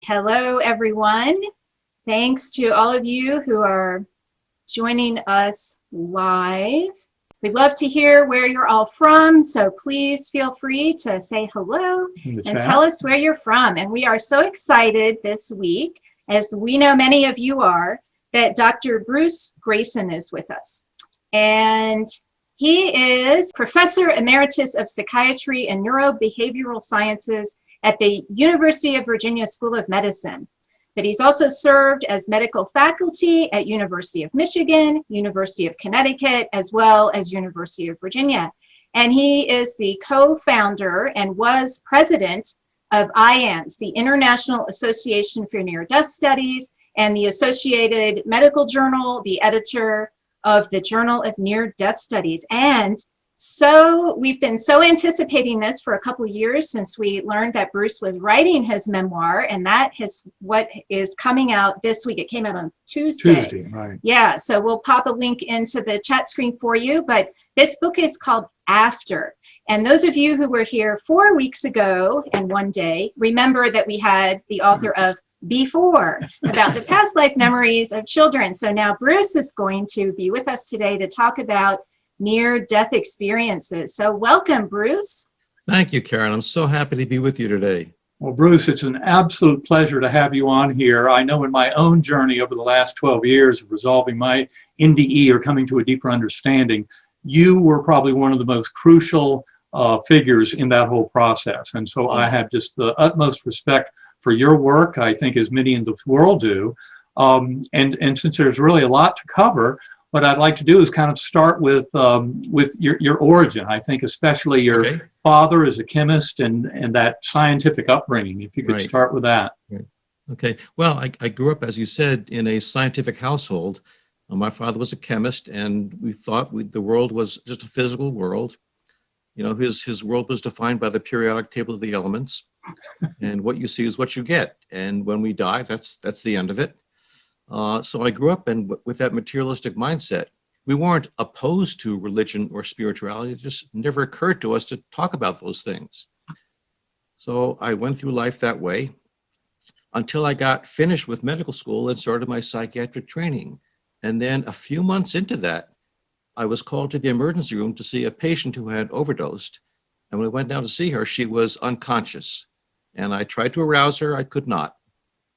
Hello, everyone. Thanks to all of you who are joining us live. We'd love to hear where you're all from, so please feel free to say hello and tell us where you're from. And we are so excited this week, as we know many of you are, that Dr. Bruce Greyson is with us. And he is Professor Emeritus of Psychiatry and Neurobehavioral Sciences at the University of Virginia School of Medicine. But he's also served as medical faculty at University of Michigan, University of Connecticut, as well as University of Virginia. And he is the co-founder and was president of IANDS, the International Association for Near-Death Studies, and the Associated Medical Journal, the editor of the Journal of Near-Death Studies. And so we've been so anticipating this for a couple of years since we learned that Bruce was writing his memoir, and that is what is coming out this week. It came out on Tuesday. Right. Yeah, so we'll pop a link into the chat screen for you, but this book is called After. And those of you who were here 4 weeks ago and one day, remember that we had the author of Before, about the past life memories of children. So now Bruce is going to be with us today to talk about near-death experiences. So welcome, Bruce. Thank you, Karen. I'm so happy to be with you today. Well, Bruce, it's an absolute pleasure to have you on here. I know in my own journey over the last 12 years of resolving my NDE or coming to a deeper understanding, you were probably one of the most crucial figures in that whole process. And so I have just the utmost respect for your work, I think as many in the world do. And since there's really a lot to cover, what I'd like to do is kind of start with your origin. I think especially your father is a chemist and that scientific upbringing, if you could start with that. Okay. Well, I grew up, as you said, in a scientific household. My father was a chemist, and we thought the world was just a physical world. You know, his world was defined by the periodic table of the elements, and what you see is what you get. And when we die, that's the end of it. So I grew up with that materialistic mindset. We weren't opposed to religion or spirituality. It just never occurred to us to talk about those things. So I went through life that way until I got finished with medical school and started my psychiatric training. And then a few months into that, I was called to the emergency room to see a patient who had overdosed. And when I went down to see her, she was unconscious. And I tried to arouse her. I could not.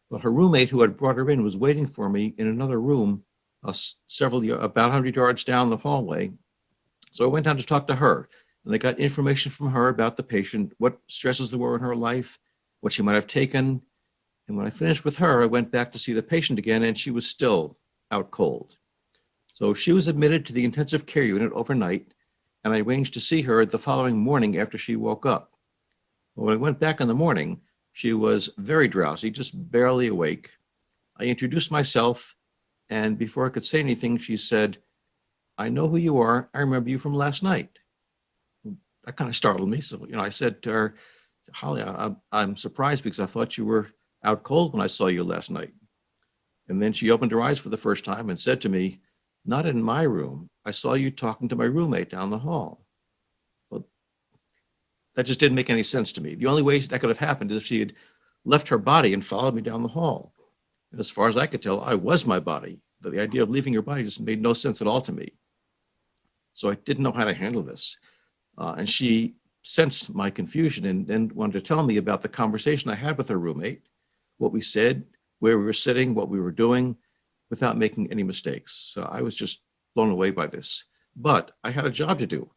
But her roommate who had brought her in was waiting for me in another room about 100 yards down the hallway. So I went down to talk to her, and I got information from her about the patient, what stresses there were in her life, what she might have taken. And when I finished with her, I went back to see the patient again, and she was still out cold. So she was admitted to the intensive care unit overnight, and I arranged to see her the following morning after she woke up. Well, when I went back in the morning, she was very drowsy, just barely awake. I introduced myself, and before I could say anything, she said, "I know who you are. I remember you from last night." That kind of startled me. So, I said to her, "Holly, I'm surprised because I thought you were out cold when I saw you last night." And then she opened her eyes for the first time and said to me, "Not in my room. I saw you talking to my roommate down the hall." That just didn't make any sense to me. The only way that could have happened is if she had left her body and followed me down the hall. And as far as I could tell, I was my body. The idea of leaving your body just made no sense at all to me. So I didn't know how to handle this. And she sensed my confusion and then wanted to tell me about the conversation I had with her roommate, what we said, where we were sitting, what we were doing, without making any mistakes. So I was just blown away by this. But I had a job to do.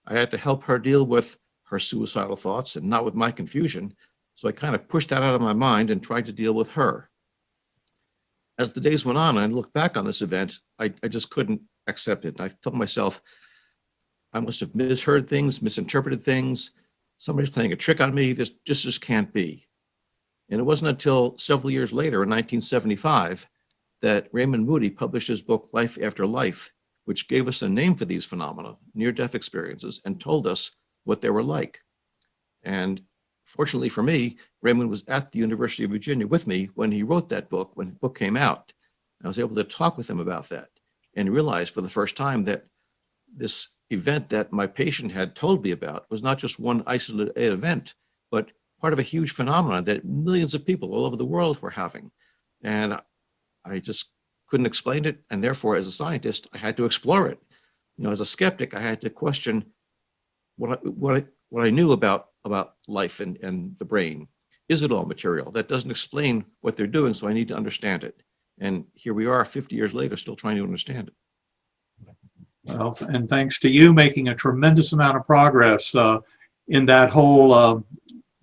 I had to help her deal with her suicidal thoughts and not with my confusion. So I kind of pushed that out of my mind and tried to deal with her. As the days went on and I looked back on this event, I just couldn't accept it. And I told myself, I must have misheard things, misinterpreted things. Somebody's playing a trick on me. This just can't be. And it wasn't until several years later in 1975 that Raymond Moody published his book, Life After Life, which gave us a name for these phenomena, near-death experiences, and told us what they were like. And fortunately for me, Raymond was at the University of Virginia with me when he wrote that book, when the book came out. I was able to talk with him about that and realize for the first time that this event that my patient had told me about was not just one isolated event, but part of a huge phenomenon that millions of people all over the world were having. And I just couldn't explain it. And therefore, as a scientist, I had to explore it. You know, as a skeptic, I had to question what I knew about life and the brain. Is it all material? That doesn't explain what they're doing, so I need to understand it. And here we are 50 years later, still trying to understand it. Well, and thanks to you making a tremendous amount of progress in that whole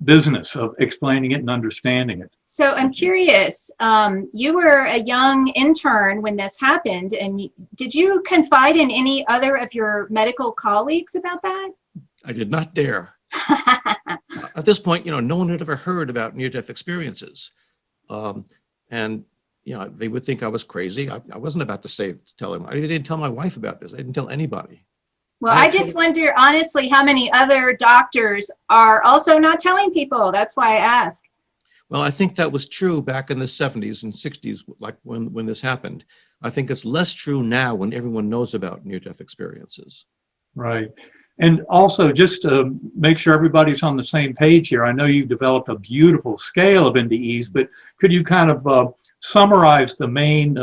business of explaining it and understanding it. So I'm curious, you were a young intern when this happened, and did you confide in any other of your medical colleagues about that? I did not dare. At this point, you know, no one had ever heard about near-death experiences. And, you know, they would think I was crazy. I wasn't about to tell him. I didn't tell my wife about this. I didn't tell anybody. Well, I just wonder, honestly, how many other doctors are also not telling people. That's why I ask. Well, I think that was true back in the 70s and 60s, like when this happened. I think it's less true now when everyone knows about near-death experiences. Right. And also, just to make sure everybody's on the same page here, I know you've developed a beautiful scale of NDEs, but could you kind of summarize the main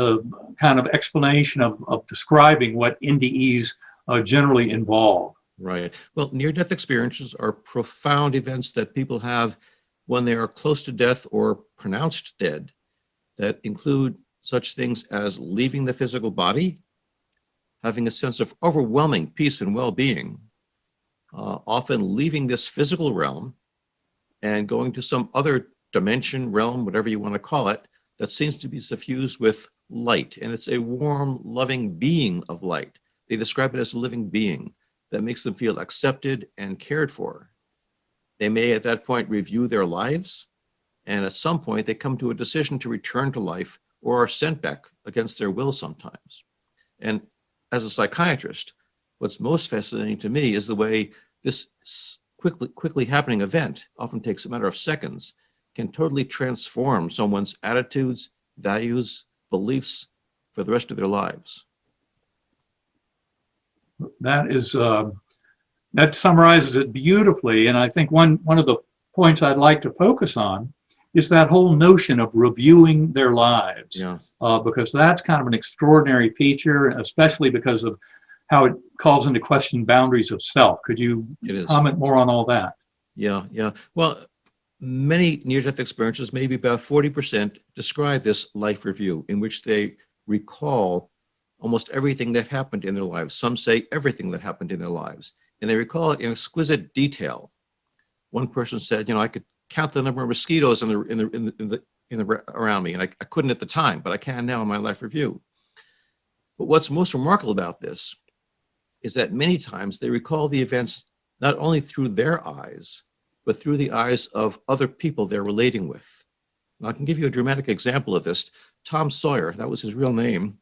kind of explanation of describing what NDEs generally involve? Right. Well, near-death experiences are profound events that people have when they are close to death or pronounced dead, that include such things as leaving the physical body, having a sense of overwhelming peace and well-being, often leaving this physical realm and going to some other dimension, realm, whatever you want to call it, that seems to be suffused with light. And it's a warm, loving being of light. They describe it as a living being that makes them feel accepted and cared for. They may at that point review their lives, and at some point they come to a decision to return to life or are sent back against their will sometimes. And as a psychiatrist, what's most fascinating to me is the way this quickly happening event, often takes a matter of seconds, can totally transform someone's attitudes, values, beliefs for the rest of their lives. That summarizes it beautifully. And I think one of the points I'd like to focus on is that whole notion of reviewing their lives. Yes. Because that's kind of an extraordinary feature, especially because of how it calls into question boundaries of self. Could you comment more on all that? Yeah. Well, many near-death experiences, maybe about 40%, describe this life review in which they recall almost everything that happened in their lives. Some say everything that happened in their lives, and they recall it in exquisite detail. One person said, you know, I could count the number of mosquitoes around me, and I couldn't at the time, but I can now in my life review. But what's most remarkable about this is that many times they recall the events not only through their eyes, but through the eyes of other people they're relating with. And I can give you a dramatic example of this. Tom Sawyer, that was his real name,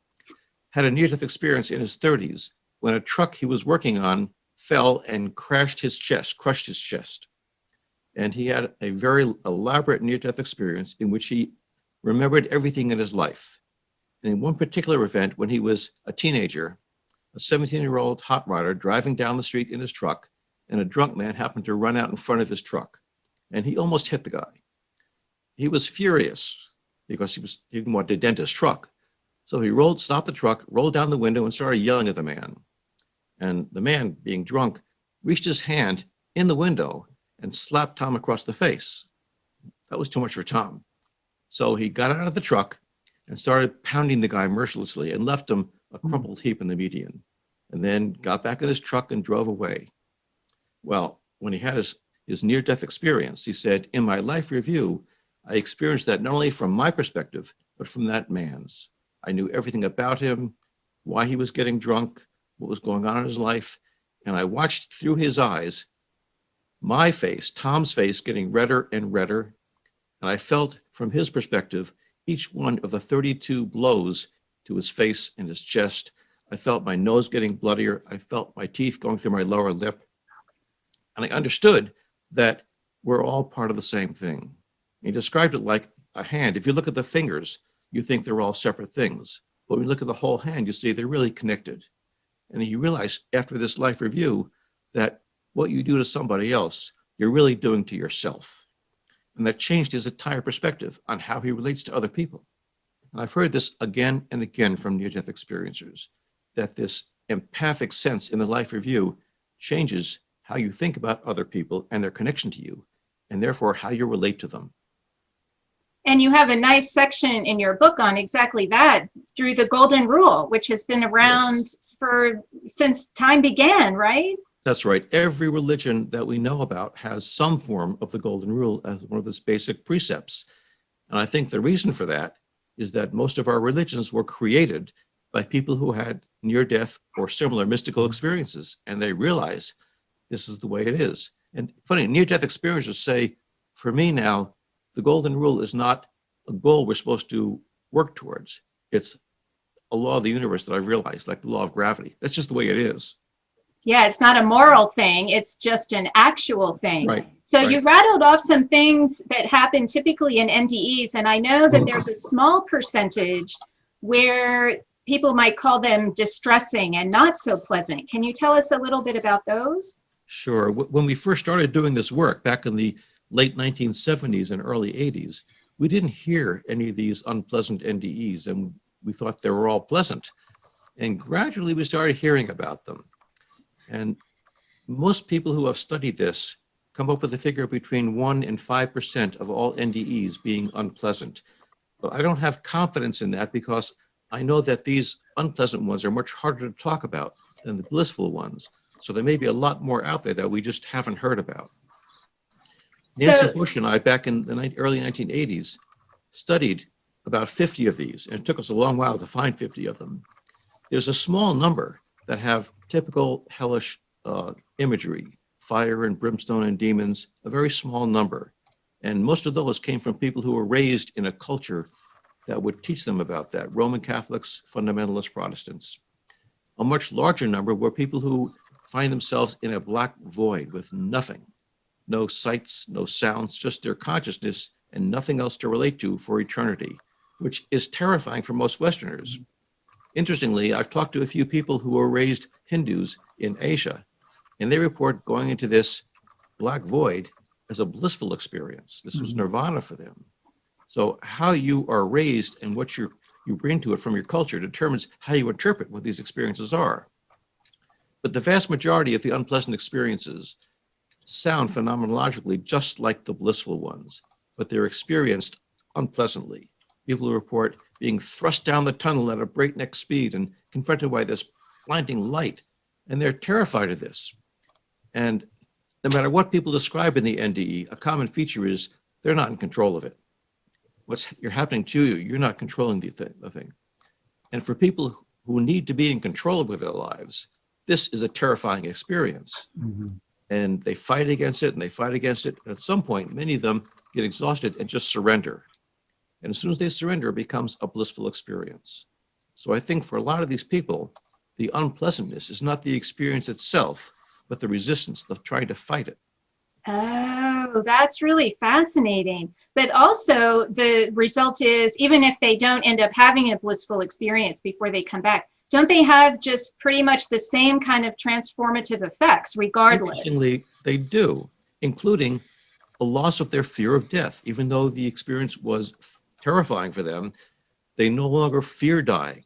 had a near-death experience in his 30s when a truck he was working on fell and crushed his chest. And he had a very elaborate near-death experience in which he remembered everything in his life. And in one particular event, when he was a teenager, a 17-year-old hot rodder driving down the street in his truck, and a drunk man happened to run out in front of his truck. And he almost hit the guy. He was furious because he didn't want to dent his truck. So he stopped the truck, rolled down the window, and started yelling at the man. And the man, being drunk, reached his hand in the window and slapped Tom across the face. That was too much for Tom. So he got out of the truck and started pounding the guy mercilessly and left him a crumpled heap in the median, and then got back in his truck and drove away. Well, when he had his near-death experience, he said, in my life review, I experienced that not only from my perspective, but from that man's. I knew everything about him, why he was getting drunk, what was going on in his life, and I watched through his eyes, my face, Tom's face, getting redder and redder, and I felt from his perspective each one of the 32 blows to his face and his chest. I felt my nose getting bloodier. I felt my teeth going through my lower lip. And I understood that we're all part of the same thing. He described it like a hand. If you look at the fingers, you think they're all separate things. But when you look at the whole hand, you see they're really connected. And he realized after this life review that what you do to somebody else, you're really doing to yourself. And that changed his entire perspective on how he relates to other people. And I've heard this again and again from near-death experiencers, that this empathic sense in the life review changes how you think about other people and their connection to you, and therefore how you relate to them. And you have a nice section in your book on exactly that, through the golden rule, which has been around since time began, right? That's right. Every religion that we know about has some form of the golden rule as one of its basic precepts. And I think the reason for that is that most of our religions were created by people who had near-death or similar mystical experiences, and they realize this is the way it is. And funny, near-death experiencers say, for me now, the golden rule is not a goal we're supposed to work towards. It's a law of the universe that I've realized, like the law of gravity. That's just the way it is. Yeah, it's not a moral thing. It's just an actual thing. Right. So right. you rattled off some things that happen typically in NDEs, and I know that there's a small percentage where people might call them distressing and not so pleasant. Can you tell us a little bit about those? Sure. When we first started doing this work back in the late 1970s and early 80s, we didn't hear any of these unpleasant NDEs, and we thought they were all pleasant. And gradually we started hearing about them. And most people who have studied this come up with a figure between 1% and 5% of all NDEs being unpleasant. But I don't have confidence in that because I know that these unpleasant ones are much harder to talk about than the blissful ones. So there may be a lot more out there that we just haven't heard about. Nancy Bush and I, back in the early 1980s, studied about 50 of these, and it took us a long while to find 50 of them. There's a small number that have typical hellish imagery, fire and brimstone and demons, a very small number. And most of those came from people who were raised in a culture that would teach them about that, Roman Catholics, fundamentalist Protestants. A much larger number were people who find themselves in a black void with nothing, no sights, no sounds, just their consciousness and nothing else to relate to for eternity, which is terrifying for most Westerners. Interestingly, I've talked to a few people who were raised Hindus in Asia, and they report going into this black void as a blissful experience. This was nirvana for them. So how you are raised and what you bring to it from your culture determines how you interpret what these experiences are. But the vast majority of the unpleasant experiences sound phenomenologically just like the blissful ones, but they're experienced unpleasantly. People report being thrust down the tunnel at a breakneck speed and confronted by this blinding light, and they're terrified of this. And no matter what people describe in the NDE, a common feature is they're not in control of it. What's happening to you, you're not controlling the thing. And for people who need to be in control of their lives, this is a terrifying experience. And they fight against it and they fight against it. And at some point, many of them get exhausted and just surrender. And as soon as they surrender, it becomes a blissful experience. So I think for a lot of these people, the unpleasantness is not the experience itself, but the resistance of trying to fight it. Oh, that's really fascinating. But also the result is, even if they don't end up having a blissful experience before they come back, don't they have just pretty much the same kind of transformative effects regardless? Interestingly, they do, including a loss of their fear of death. Even though the experience was terrifying for them, they no longer fear dying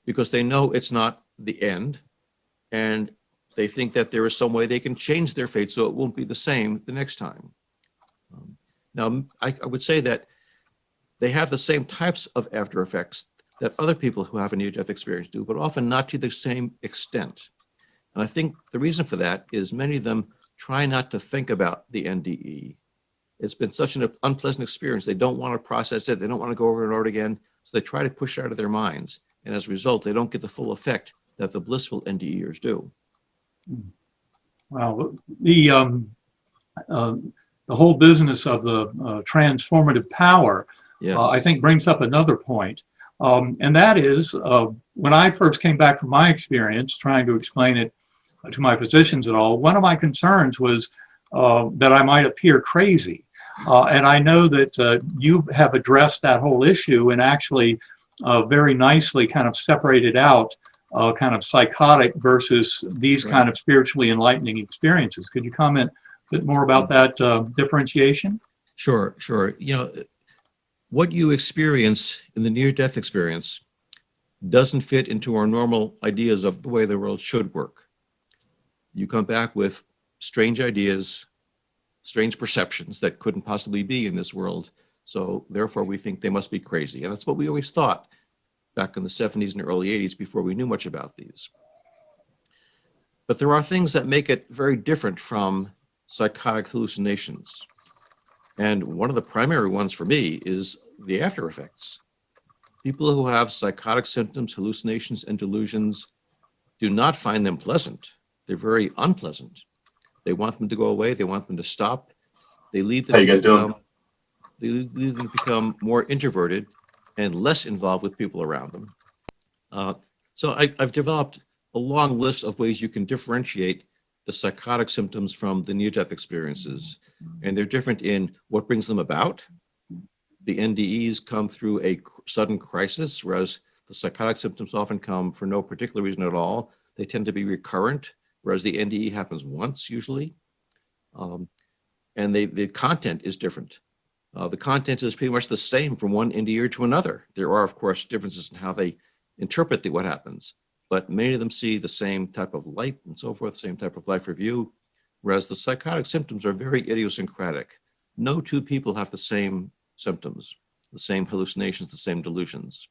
because they know it's not the end, and they think that there is some way they can change their fate so it won't be the same the next time. Now, I would say that they have the same types of after effects that other people who have a near-death experience do, but often not to the same extent. And I think the reason for that is many of them try not to think about the NDE. It's been such an unpleasant experience. They don't want to process it. They don't want to go over and over again. So they try to push it out of their minds. And as a result, they don't get the full effect that the blissful NDEers do. Well, the whole business of the transformative power, Yes. I think brings up another point. And that is, when I first came back from my experience, trying to explain it to my physicians at all, one of my concerns was that I might appear crazy. And I know that you have addressed that whole issue and actually very nicely kind of separated out kind of psychotic versus these kind of spiritually enlightening experiences. Could you comment a bit more about that differentiation? Sure, sure. What you experience in the near-death experience doesn't fit into our normal ideas of the way the world should work. You come back with strange ideas, strange perceptions that couldn't possibly be in this world. So therefore we think they must be crazy. And that's what we always thought back in the 70s and early 80s before we knew much about these. But there are things that make it very different from psychotic hallucinations. And one of the primary ones for me is the after effects. People who have psychotic symptoms, hallucinations, and delusions do not find them pleasant. They're very unpleasant. They want them to go away. They want them to stop. They lead them How you guys doing? They lead them to become more introverted and less involved with people around them. So I've developed a long list of ways you can differentiate the psychotic symptoms from the near-death experiences. And they're different in what brings them about. The NDEs come through a sudden crisis, whereas the psychotic symptoms often come for no particular reason at all. They tend to be recurrent, whereas the NDE happens once usually. And the content is different. The content is pretty much the same from one NDE to another. There are, of course, differences in how they interpret what happens, but many of them see the same type of light and so forth, same type of life review, whereas the psychotic symptoms are very idiosyncratic. No two people have the same symptoms, the same hallucinations, the same delusions.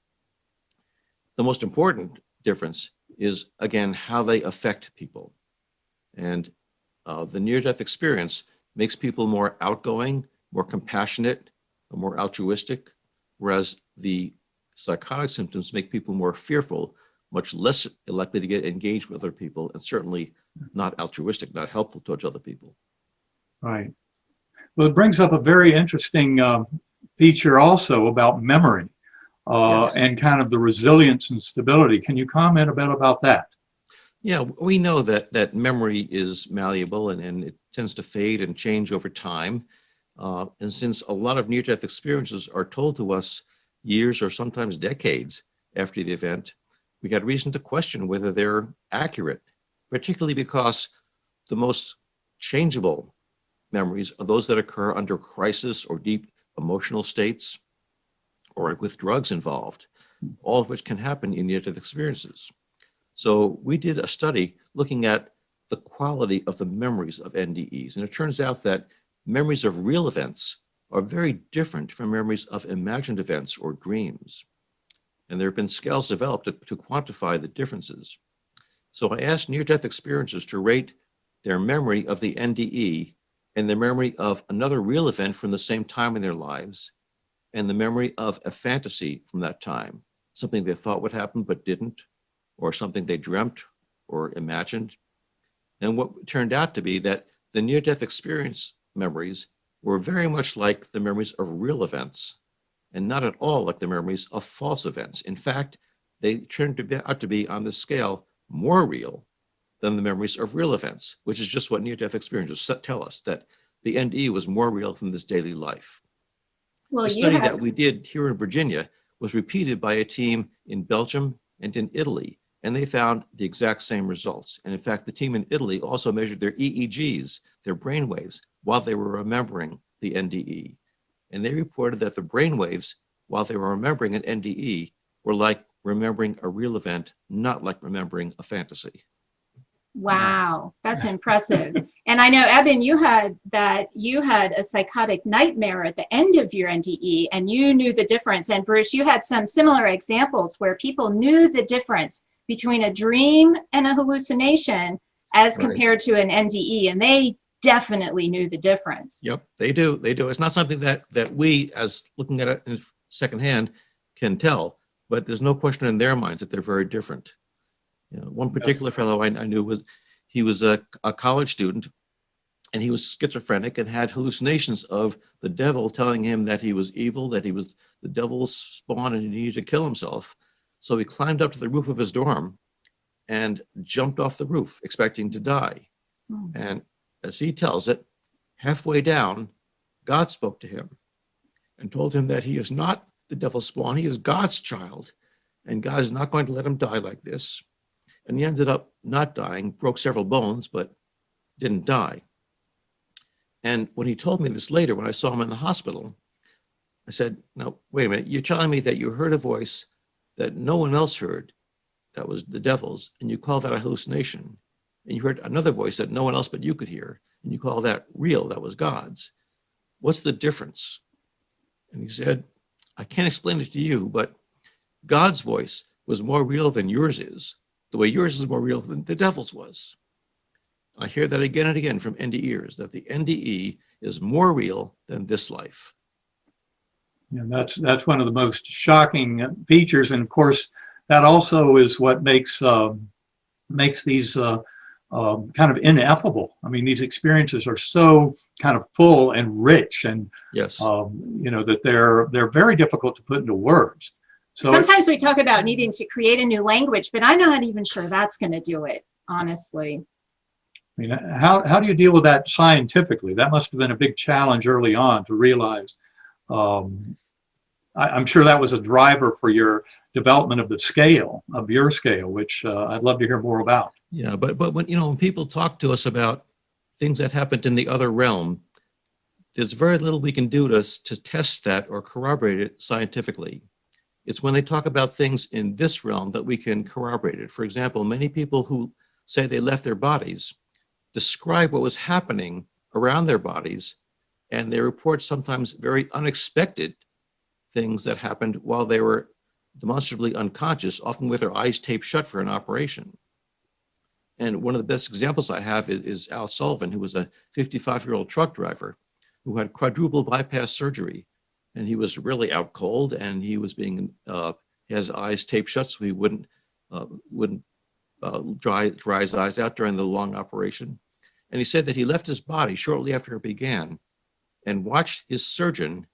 The most important difference is, again, how they affect people. And the near-death experience makes people more outgoing, more compassionate, more altruistic, whereas the psychotic symptoms make people more fearful, much less likely to get engaged with other people, and certainly not altruistic, not helpful towards other people. Right. Well, it brings up a very interesting feature also about memory Yes. and kind of the resilience and stability. Can you comment a bit about that? Yeah, we know that memory is malleable and it tends to fade and change over time. And since a lot of near-death experiences are told to us years or sometimes decades after the event, we got reason to question whether they're accurate, particularly because the most changeable memories are those that occur under crisis or deep emotional states or with drugs involved, all of which can happen in near-death experiences. So we did a study looking at the quality of the memories of NDEs. And it turns out that memories of real events are very different from memories of imagined events or dreams. And there have been scales developed to quantify the differences. So I asked near-death experiencers to rate their memory of the NDE and their memory of another real event from the same time in their lives, and the memory of a fantasy from that time, something they thought would happen but didn't, or something they dreamt or imagined. And what turned out to be that the near-death experience memories were very much like the memories of real events and not at all like the memories of false events. In fact, they turned out to be on the scale more real than the memories of real events, which is just what near-death experiences tell us, that the NDE was more real than this daily life. Well, The study that we did here in Virginia was repeated by a team in Belgium and in Italy, and they found the exact same results. And in fact, the team in Italy also measured their EEGs, their brain waves, while they were remembering the NDE. And they reported that the brain waves, while they were remembering an NDE, were like remembering a real event, not like remembering a fantasy. Wow, that's impressive. And I know, Eben, you had a psychotic nightmare at the end of your NDE, and you knew the difference. And Bruce, you had some similar examples where people knew the difference between a dream and a hallucination as compared to an NDE, and they definitely knew the difference. Yep, they do. They do. It's not something that we, as looking at it in secondhand, can tell, but there's no question in their minds that they're very different. You know, one particular fellow I knew was a college student, and he was schizophrenic and had hallucinations of the devil telling him that he was evil, that he was the devil's spawn, and he needed to kill himself. So he climbed up to the roof of his dorm and jumped off the roof, expecting to die. And as he tells it, halfway down, God spoke to him and told him that he is not the devil's spawn, he is God's child, and God is not going to let him die like this. And he ended up not dying, broke several bones, but didn't die. And when he told me this later, when I saw him in the hospital, I said, "No, wait a minute. You're telling me that you heard a voice that no one else heard, that was the devil's, and you call that a hallucination. And you heard another voice that no one else but you could hear, and you call that real, that was God's. What's the difference?" And he said, "I can't explain it to you, but God's voice was more real than yours is, the way yours is more real than the devil's was." I hear that again and again from NDEs, that the NDE is more real than this life. And that's one of the most shocking features. And of course, that also is what makes these kind of ineffable. I mean, these experiences are so kind of full and rich, and Yes. that they're very difficult to put into words. So sometimes we talk about needing to create a new language, but I'm not even sure that's going to do it, honestly. I mean, how do you deal with that scientifically? That must have been a big challenge early on to realize. I'm sure that was a driver for your development of your scale, which I'd love to hear more about. Yeah, but when people talk to us about things that happened in the other realm, there's very little we can do to test that or corroborate it scientifically. It's when they talk about things in this realm that we can corroborate it. For example, many people who say they left their bodies describe what was happening around their bodies, and they report sometimes very unexpected things that happened while they were demonstrably unconscious, often with their eyes taped shut for an operation. And one of the best examples I have is Al Sullivan, who was a 55-year-old truck driver who had quadruple bypass surgery. And he was really out cold, and he was he has eyes taped shut so he wouldn't dry his eyes out during the long operation. And he said that he left his body shortly after it began and watched his surgeon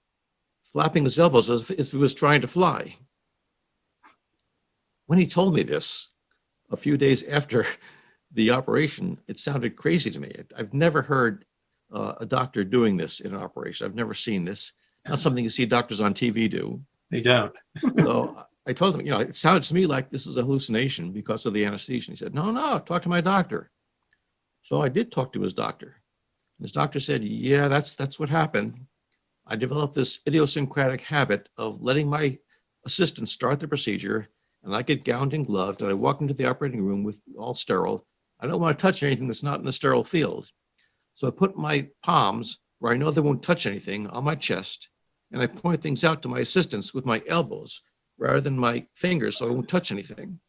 flapping his elbows as if he was trying to fly. When he told me this a few days after the operation, it sounded crazy to me. I've never heard a doctor doing this in an operation. I've never seen this. Not something you see doctors on TV do. They don't. So I told him, it sounds to me like this is a hallucination because of the anesthesia. He said, no, talk to my doctor. So I did talk to his doctor. His doctor said, yeah, that's what happened. I developed this idiosyncratic habit of letting my assistant start the procedure, and I get gowned and gloved, and I walk into the operating room with all sterile. I don't want to touch anything that's not in the sterile field. So I put my palms where I know they won't touch anything on my chest, and I point things out to my assistants with my elbows rather than my fingers so I won't touch anything.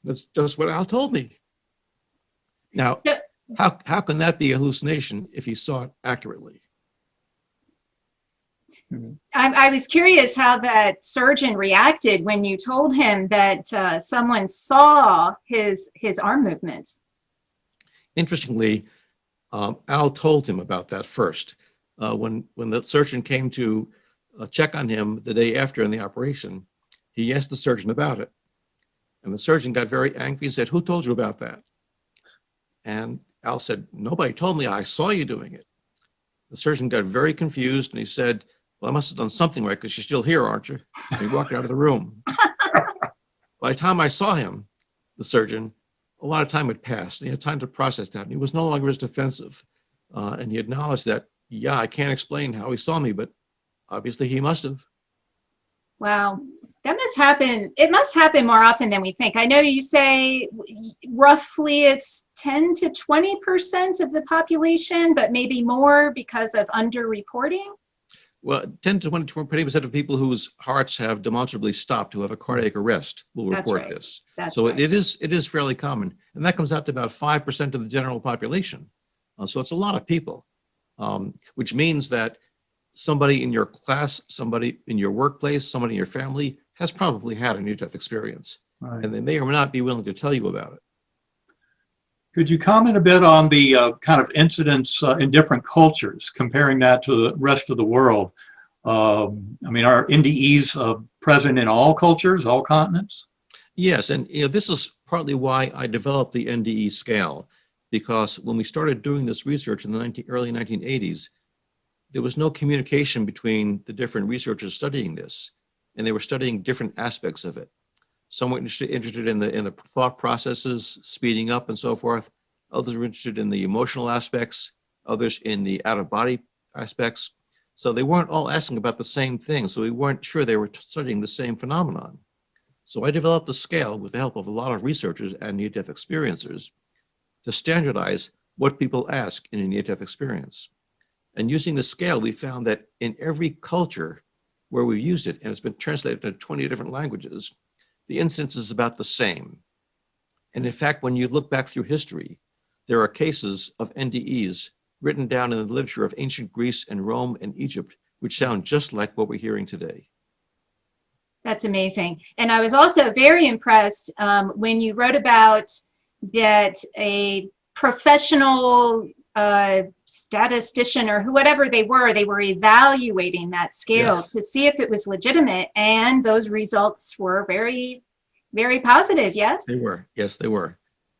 That's just what Al told me. Now, how can that be a hallucination if he saw it accurately? I was curious how that surgeon reacted when you told him that someone saw his arm movements. Interestingly, Al told him about that first. When the surgeon came to check on him the day after in the operation, he asked the surgeon about it. And the surgeon got very angry and said, "Who told you about that?" And Al said, "Nobody told me. I saw you doing it." The surgeon got very confused and he said, "Well, I must have done something right because you're still here, aren't you?" And he walked out of the room. By the time I saw him, the surgeon, a lot of time had passed and he had time to process that. And he was no longer as defensive. And he acknowledged that, yeah, I can't explain how he saw me, but obviously he must have. Wow. That must happen. It must happen more often than we think. I know you say roughly it's 10 to 20% of the population, but maybe more because of underreporting. Well, 10 to 20% of people whose hearts have demonstrably stopped, who have a cardiac arrest, will report this. So it is fairly common. And that comes out to about 5% of the general population. So it's a lot of people, which means that somebody in your class, somebody in your workplace, somebody in your family has probably had a near-death experience. Right. And they may or may not be willing to tell you about it. Could you comment a bit on the kind of incidents in different cultures, comparing that to the rest of the world? I mean, are NDEs present in all cultures, all continents? Yes, and this is partly why I developed the NDE scale, because when we started doing this research in the early 1980s, there was no communication between the different researchers studying this, and they were studying different aspects of it. Some were interested in the thought processes, speeding up and so forth. Others were interested in the emotional aspects. others in the out-of-body aspects. So they weren't all asking about the same thing. So we weren't sure they were studying the same phenomenon. So I developed a scale with the help of a lot of researchers and near-death experiencers to standardize what people ask in a near-death experience. And using the scale, we found that in every culture where we've used it, and it's been translated into 20 different languages, the incidence is about the same. And in fact, when you look back through history, there are cases of NDEs written down in the literature of ancient Greece and Rome and Egypt, which sound just like what we're hearing today. That's amazing. And I was also very impressed when you wrote about that a professional statistician or whatever they were evaluating that scale Yes. to see if it was legitimate. And those results were very, very positive. Yes? They were. Yes, they were.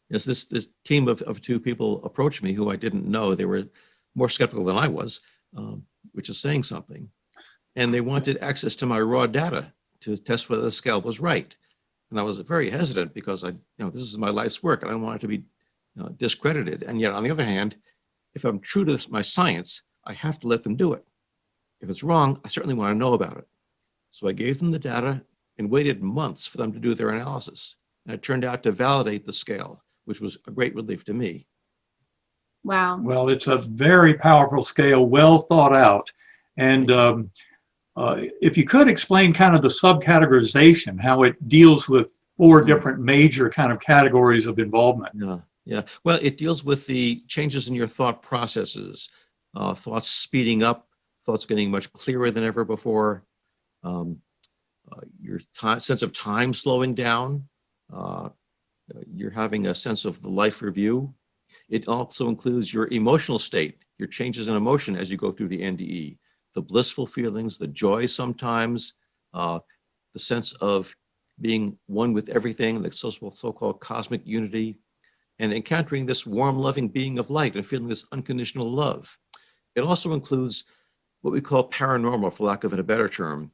Yes, this team of two people approached me who I didn't know. They were more skeptical than I was, which is saying something. And they wanted access to my raw data to test whether the scale was right. And I was very hesitant because this is my life's work and I don't want it to be discredited. And yet, on the other hand, if I'm true to my science, I have to let them do it. If it's wrong, I certainly want to know about it. So I gave them the data and waited months for them to do their analysis. And it turned out to validate the scale, which was a great relief to me. Wow. Well, it's a very powerful scale, well thought out. And if you could explain kind of the subcategorization, how it deals with 4 different major kind of categories of involvement. Yeah. Well, it deals with the changes in your thought processes, thoughts speeding up, thoughts getting much clearer than ever before, your sense of time slowing down, you're having a sense of the life review. It also includes your emotional state, your changes in emotion as you go through the NDE, the blissful feelings, the joy sometimes, the sense of being one with everything, the so-called cosmic unity, and encountering this warm, loving being of light and feeling this unconditional love. It also includes what we call paranormal, for lack of a better term,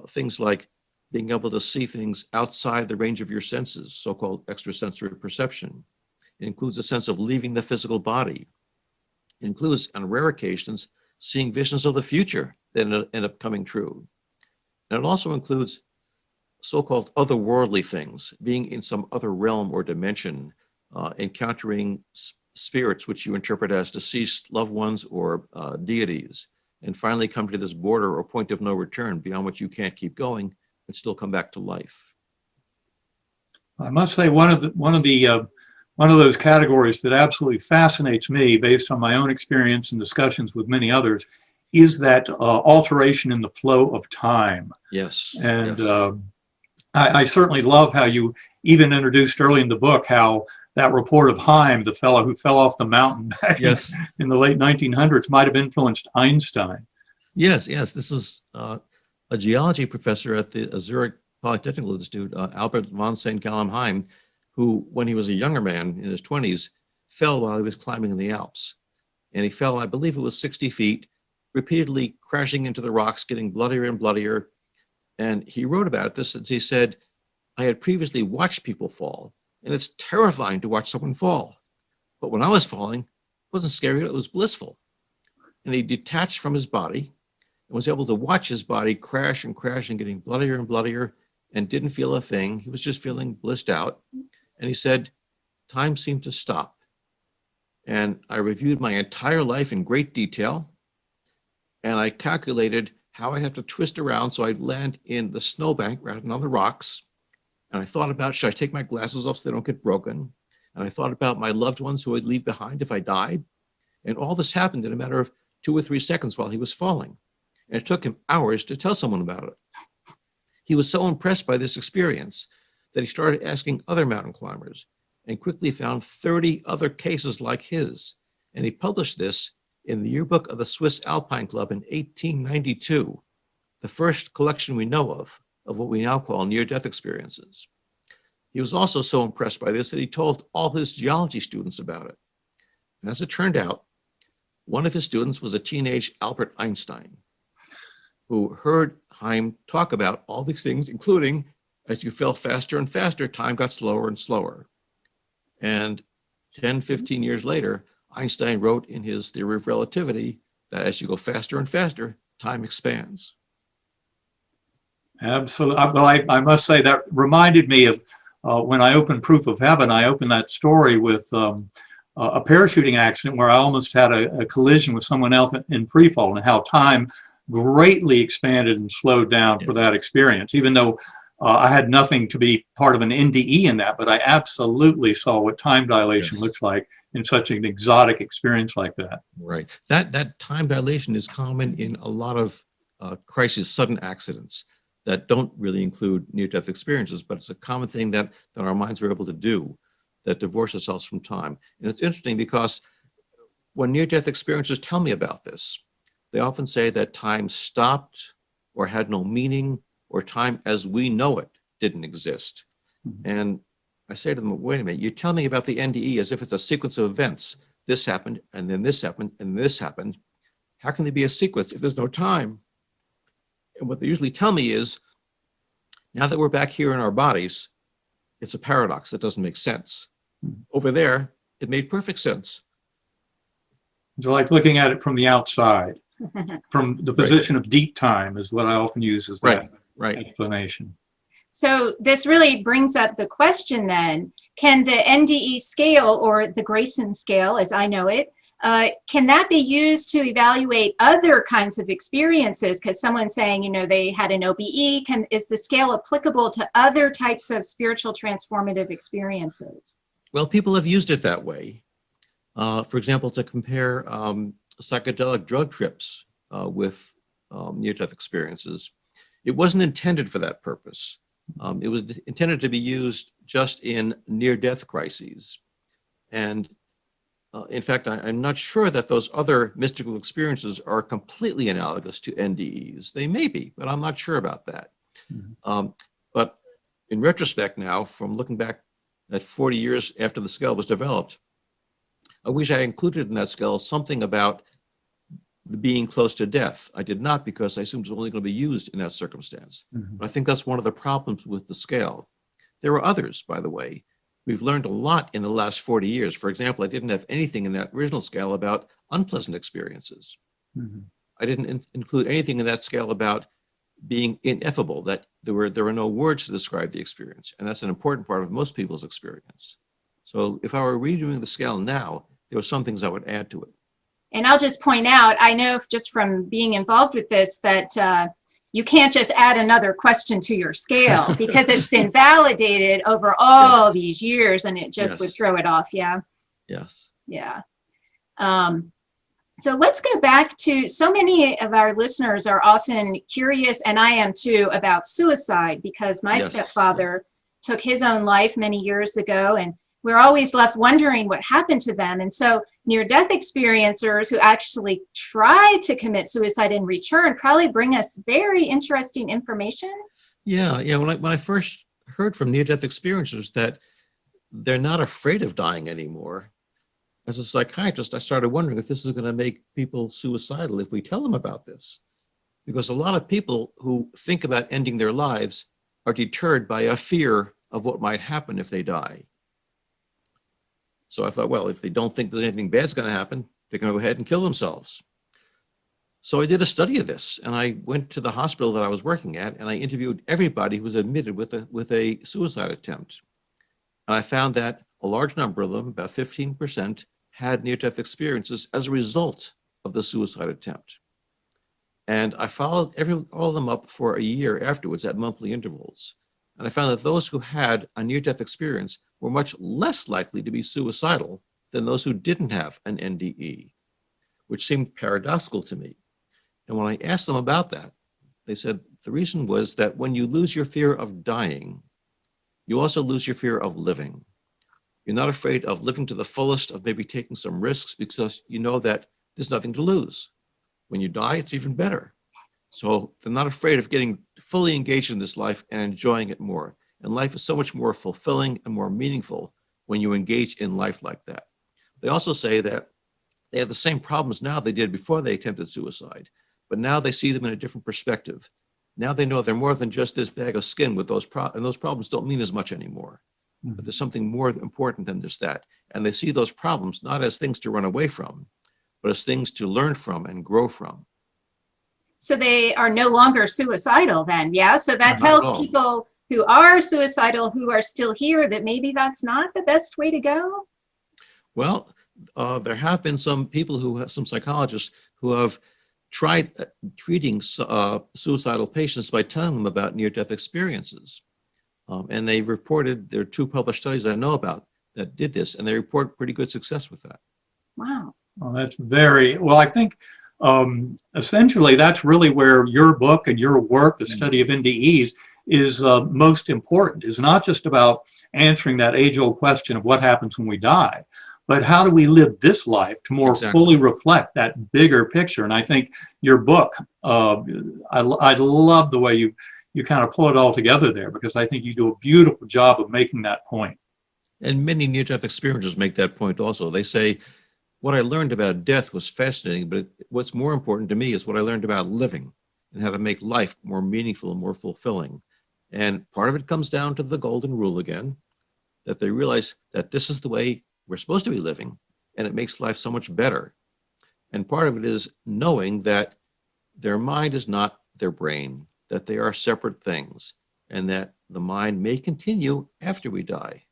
things like being able to see things outside the range of your senses, so-called extrasensory perception. It includes a sense of leaving the physical body. It includes, on rare occasions, seeing visions of the future that end up coming true. And it also includes so-called otherworldly things, being in some other realm or dimension, encountering spirits which you interpret as deceased loved ones or deities, and finally come to this border or point of no return beyond which you can't keep going and still come back to life. I must say one of those categories that absolutely fascinates me, based on my own experience and discussions with many others, is that alteration in the flow of time. Yes. And yes. I certainly love how you even introduced early in the book how that report of Heim, the fellow who fell off the mountain back Yes. in the late 1900s, might have influenced Einstein. Yes. This is a geology professor at the Zurich Polytechnical Institute, Albert von St. Gallen Heim, who, when he was a younger man in his 20s, fell while he was climbing in the Alps. And he fell, I believe it was 60 feet, repeatedly crashing into the rocks, getting bloodier and bloodier. And he wrote about this, and he said, I had previously watched people fall, and it's terrifying to watch someone fall. But when I was falling, it wasn't scary, it was blissful. And he detached from his body and was able to watch his body crash and crash and getting bloodier and bloodier and didn't feel a thing. He was just feeling blissed out. And he said, time seemed to stop. And I reviewed my entire life in great detail. And I calculated how I'd have to twist around so I'd land in the snowbank rather than on the rocks. And I thought about, should I take my glasses off so they don't get broken? And I thought about my loved ones who I'd leave behind if I died. And all this happened in a matter of 2 or 3 seconds while he was falling. And it took him hours to tell someone about it. He was so impressed by this experience that he started asking other mountain climbers and quickly found 30 other cases like his. And he published this in the yearbook of the Swiss Alpine Club in 1892, the first collection we know of what we now call near-death experiences. He was also so impressed by this that he told all his geology students about it. And as it turned out, one of his students was a teenage Albert Einstein, who heard Heim talk about all these things, including as you fell faster and faster, time got slower and slower. And 10, 15 years later, Einstein wrote in his theory of relativity that as you go faster and faster, time expands. Absolutely. Well, I must say that reminded me of when I opened Proof of Heaven. I opened that story with a parachuting accident where I almost had a collision with someone else in free fall, and how time greatly expanded and slowed down for that experience, even though I had nothing to be part of an NDE in that, but I absolutely saw what time dilation looks like in such an exotic experience like that. Right. That time dilation is common in a lot of crisis, sudden accidents that don't really include near-death experiences, but it's a common thing that our minds are able to do, that divorce ourselves from time. And it's interesting because when near-death experiences tell me about this, they often say that time stopped or had no meaning, or time as we know it didn't exist. And I say to them, wait a minute, you're telling me about the NDE as if it's a sequence of events. This happened, and then this happened, and this happened. How can there be a sequence if there's no time? And what they usually tell me is, now that we're back here in our bodies, it's a paradox that doesn't make sense. Over there, it made perfect sense. It's like looking at it from the outside, from the position of deep time is what I often use as that explanation. So this really brings up the question then, can the NDE scale, or the Greyson scale as I know it, can that be used to evaluate other kinds of experiences? Because someone's saying, you know, they had an OBE. Is the scale applicable to other types of spiritual transformative experiences? Well, people have used it that way. For example, to compare psychedelic drug trips with near-death experiences. It wasn't intended for that purpose. It was intended to be used just in near-death crises. And in fact, I'm not sure that those other mystical experiences are completely analogous to NDEs. They may be, but I'm not sure about that. But in retrospect now, from looking back at 40 years after the scale was developed, I wish I included in that scale something about the being close to death. I did not, because I assumed it was only going to be used in that circumstance. But I think that's one of the problems with the scale. There were others, by the way. We've learned a lot in the last 40 years. For example, I didn't have anything in that original scale about unpleasant experiences. I didn't include anything in that scale about being ineffable, that there were no words to describe the experience. And that's an important part of most people's experience. So if I were redoing the scale now, there were some things I would add to it. And I'll just point out, I know just from being involved with this that you can't just add another question to your scale because it's been validated over all these years, and it just would throw it off. So let's go back to, so many of our listeners are often curious, and I am too, about suicide, because my stepfather took his own life many years ago, and we're always left wondering what happened to them. And so near-death experiencers who actually try to commit suicide in return probably bring us very interesting information. When I first heard from near-death experiencers that they're not afraid of dying anymore, as a psychiatrist, I started wondering if this is going to make people suicidal if we tell them about this. Because a lot of people who think about ending their lives are deterred by a fear of what might happen if they die. So I thought, well, if they don't think there's anything bad's going to happen, they're going to go ahead and kill themselves. So I did a study of this, and I went to the hospital that I was working at, and I interviewed everybody who was admitted with a suicide attempt. And I found that a large number of them, about 15%, had near-death experiences as a result of the suicide attempt. And I followed all of them up for a year afterwards at monthly intervals. And I found that those who had a near-death experience were much less likely to be suicidal than those who didn't have an NDE, which seemed paradoxical to me. And when I asked them about that, they said the reason was that when you lose your fear of dying, you also lose your fear of living. You're not afraid of living to the fullest, of maybe taking some risks, because you know that there's nothing to lose. When you die, it's even better. So they're not afraid of getting fully engaged in this life and enjoying it more. And life is so much more fulfilling and more meaningful when you engage in life like that. They also say that they have the same problems now they did before they attempted suicide, but now they see them in a different perspective. Now they know they're more than just this bag of skin with those problems, and those problems don't mean as much anymore. But there's something more important than just that. and they see those problems not as things to run away from, but as things to learn from and grow from. So they are no longer suicidal then, yeah? So that Not at tells all. people who are suicidal, who are still here, that maybe that's not the best way to go? Well, there have been some people some psychologists who have tried treating suicidal patients by telling them about near-death experiences. And they've reported, there are 2 published studies I know about that did this, and they report pretty good success with that. Wow. Well, that's very, well, I think essentially that's really where your book and your work, the study of NDEs, is most important. Is not just about answering that age-old question of what happens when we die, but how do we live this life to more fully reflect that bigger picture. And I think your book, I love the way you kind of pull it all together there, because I think you do a beautiful job of making that point. And many near-death experiencers make that point also. They say, what I learned about death was fascinating, but what's more important to me is what I learned about living and how to make life more meaningful and more fulfilling. And part of it comes down to the golden rule again, that they realize that this is the way we're supposed to be living, and it makes life so much better. And part of it is knowing that their mind is not their brain, that they are separate things, and that the mind may continue after we die.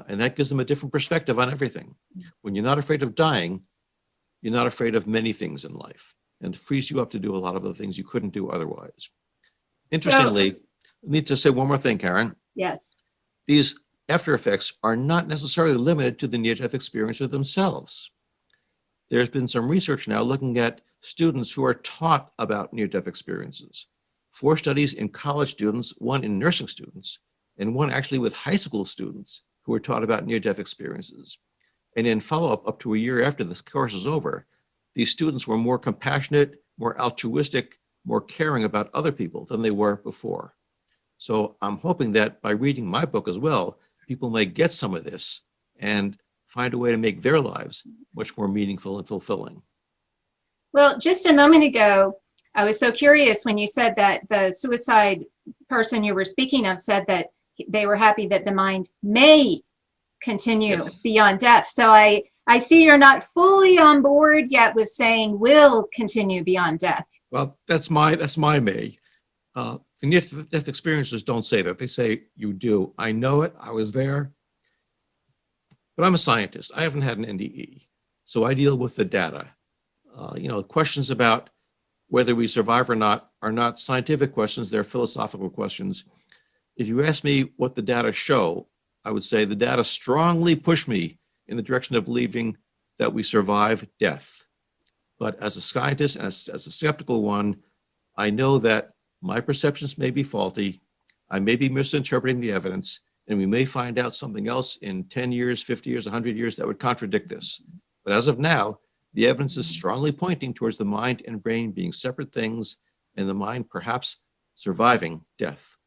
And that gives them a different perspective on everything. When you're not afraid of dying, you're not afraid of many things in life, and it frees you up to do a lot of the things you couldn't do otherwise. Interestingly, I need to say one more thing, Karen. Yes. These after effects are not necessarily limited to the near-death experiencer themselves. There's been some research now looking at students who are taught about near-death experiences. 4 studies in college students, 1 in nursing students, and 1 actually with high school students who were taught about near-death experiences. And in follow-up up to a year after this course is over, these students were more compassionate, more altruistic, more caring about other people than they were before. So I'm hoping that by reading my book as well, people may get some of this and find a way to make their lives much more meaningful and fulfilling. Well, just a moment ago, I was so curious when you said that the suicide person you were speaking of said that they were happy that the mind may continue beyond death. So I see you're not fully on board yet with saying will continue beyond death. Well, that's my may. The near-death experiencers don't say that. They say, you do. I know it. I was there. But I'm a scientist. I haven't had an NDE. So I deal with the data. Questions about whether we survive or not are not scientific questions. They're philosophical questions. If you ask me what the data show, I would say the data strongly push me in the direction of believing that we survive death. But as a scientist and as a skeptical one, I know that my perceptions may be faulty. I may be misinterpreting the evidence, and we may find out something else in 10 years, 50 years, 100 years that would contradict this. But as of now, the evidence is strongly pointing towards the mind and brain being separate things, and the mind perhaps surviving death.